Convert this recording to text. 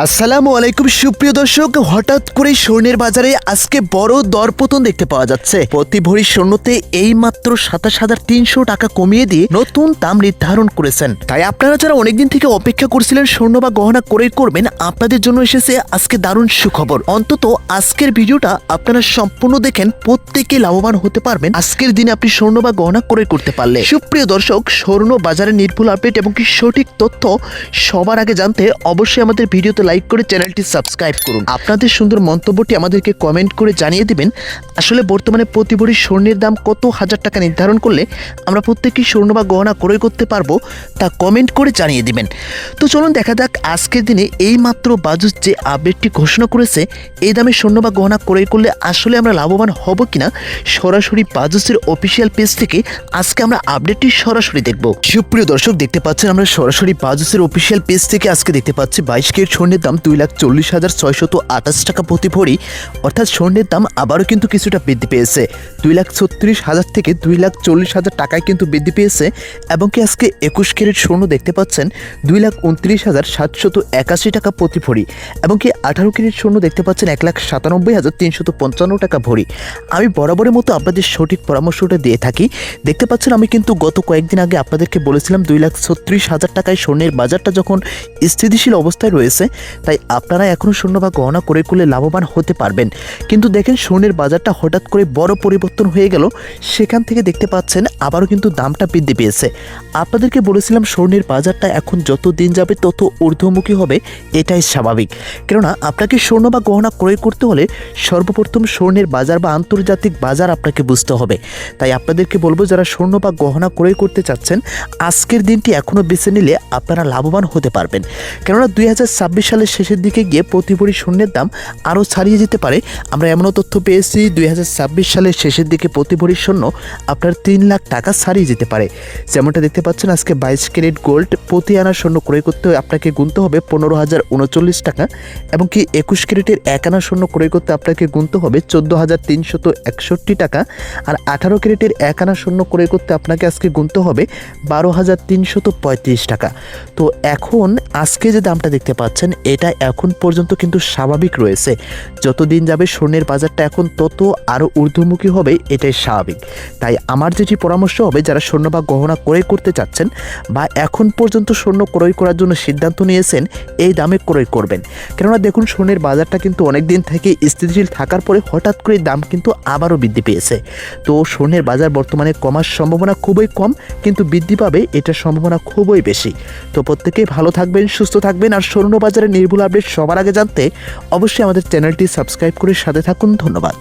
আসসালামু আলাইকুম সুপ্রিয় দর্শক, হঠাৎ করে স্বর্ণের বাজারে আজকে বড় দরপতন দেখতে পাওয়া যাচ্ছে। প্রতি ভরি স্বর্ণতে এই মাত্র ২৭,৩০০ টাকা কমিয়ে দিয়ে নতুন দাম নির্ধারণ করেছেন। তাই আপনারা যারা অনেকদিন থেকে অপেক্ষা করছিলেন স্বর্ণ বা গহনা ক্রয় করবেন, আপনাদের জন্য এসেছে আজকে দারুণ সুখবর। অন্তত আজকের ভিডিওটা আপনারা সম্পূর্ণ দেখেন, প্রত্যেকে লাভবান হতে পারবেন আজকের দিনে আপনি স্বর্ণ বা গহনা ক্রয় করতে পারলে। সুপ্রিয় দর্শক, স্বর্ণ বাজারের নির্ভুল আপডেট এবং কি সঠিক তথ্য সবার আগে জানতে অবশ্যই আমাদের ভিডিওতে লাইক করে চ্যানেলটি সাবস্ক্রাইব করুন। আপনাদের সুন্দর মন্তব্যটি আমাদেরকে কমেন্ট করে জানিয়ে দিবেন আসলে বর্তমানে প্রতি ভরি স্বর্ণের দাম কত হাজার টাকা নির্ধারণ করলে আমরা প্রত্যেকেই স্বর্ণ বা গহনা ক্রয় করতে পারবো, তা কমেন্ট করে জানিয়ে দিবেন। তো চলুন দেখা যাক আজকের দিনে এই মাত্র বাজুস যে আপডেটটি ঘোষণা করেছে, এই দামে স্বর্ণ বা গহনা ক্রয় করলে আসলে আমরা লাভবান হব কিনা সরাসরি বাজুসের অফিসিয়াল পেজ থেকে আজকে আমরা আপডেটটি সরাসরি দেখব। সুপ্রিয় দর্শক, দেখতে পাচ্ছেন আমরা সরাসরি বাজুসের অফিসিয়াল পেজ থেকে আজকে দেখতে পাচ্ছি 22 ক্যারেট স্বর্ণের দাম 2,40,628 টাকা প্রতি ভরি। অর্থাৎ স্বর্ণের দাম আবারও কিন্তু কিছুটা বৃদ্ধি পেয়েছে, 2,36,000 থেকে 2,40,000 টাকায় কিন্তু বৃদ্ধি পেয়েছে। এবং কি আজকে 21 ক্যারেট স্বর্ণ দেখতে পাচ্ছেন 2,29,781 টাকা প্রতি ভরি। এবং কি 18 ক্যারেট স্বর্ণ দেখতে পাচ্ছেন 1,97,355 টাকা ভরি। আমি বরাবরের মতো আপনাদের সঠিক পরামর্শটা দিয়ে থাকি। দেখতে পাচ্ছেন আমি কিন্তু গত কয়েকদিন আগে আপনাদেরকে বলেছিলাম 2,36,000 টাকায় স্বর্ণের বাজারটা যখন স্থিতিশীল অবস্থায় রয়েছে, তাই আপনারা এখনও স্বর্ণ বা গহনা ক্রয় করলে লাভবান হতে পারবেন। কিন্তু দেখেন স্বর্ণের বাজারটা হঠাৎ করে বড় পরিবর্তন হয়ে গেল, সেখান থেকে দেখতে পাচ্ছেন আবারও কিন্তু দামটা বৃদ্ধি পেয়েছে। আপনাদেরকে বলেছিলাম স্বর্ণের বাজারটা এখন যত দিন যাবে তত ঊর্ধ্বমুখী হবে, এটাই স্বাভাবিক। কেননা আপনাকে স্বর্ণ বা গহনা ক্রয় করতে হলে সর্বপ্রথম স্বর্ণের বাজার বা আন্তর্জাতিক বাজার আপনাকে বুঝতে হবে। তাই আপনাদেরকে বলবো যারা স্বর্ণ বা গহনা ক্রয় করতে চাচ্ছেন, আজকের দিনটি এখনও বেছে নিলে আপনারা লাভবান হতে পারবেন। কেননা 2026 সালের শেষের দিকে গিয়ে প্রতি ভরি স্বর্ণের দাম আরও ছাড়িয়ে যেতে পারে। আমরা এমনও তথ্য পেয়েছি 2026 সালের শেষের দিকে প্রতি ভরি স্বর্ণ আপনার 3 লাখ টাকা ছাড়িয়ে যেতে পারে। যেমনটা দেখতে পাচ্ছেন আজকে 22 ক্যারেট গোল্ড প্রতি আনা স্বর্ণ ক্রয় করতে আপনাকে গুনতে হবে 15,039 টাকা। এবং কি 21 ক্যারেটের 1 আনা স্বর্ণ ক্রয় করতে আপনাকে গুনতে হবে 14,361 টাকা। আর 18 ক্যারেটের 1 আনা স্বর্ণ ক্রয় করতে আপনাকে আজকে গুনতে হবে 12,335 টাকা। তো এখন আজকে যে দামটা দেখতে পাচ্ছেন এটা এখন পর্যন্ত কিন্তু স্বাভাবিক রয়েছে। যত দিন যাবে স্বর্ণের বাজারটা এখন তত আরও ঊর্ধ্বমুখী হবে, এটাই স্বাভাবিক। তাই আমার যেটি পরামর্শ হবে, যারা স্বর্ণ বা গহনা ক্রয় করতে চাচ্ছেন বা এখন পর্যন্ত স্বর্ণ ক্রয় করার জন্য সিদ্ধান্ত নিয়েছেন, এই দামে ক্রয় করবেন। কেননা দেখুন স্বর্ণের বাজারটা কিন্তু অনেক দিন থেকে স্থিতিশীল থাকার পরে হঠাৎ করে দাম কিন্তু আবারও বৃদ্ধি পেয়েছে। তো স্বর্ণের বাজার বর্তমানে কমার সম্ভাবনা খুবই কম, কিন্তু বৃদ্ধি পাবে এটার সম্ভাবনা খুবই বেশি। তো প্রত্যেকেই ভালো থাকবেন, সুস্থ থাকবেন। আর স্বর্ণ বাজারের নির্ভুল আপডেট সবার আগে জানতে অবশ্যই আমাদের চ্যানেলটি সাবস্ক্রাইব করে সাথে থাকুন। ধন্যবাদ।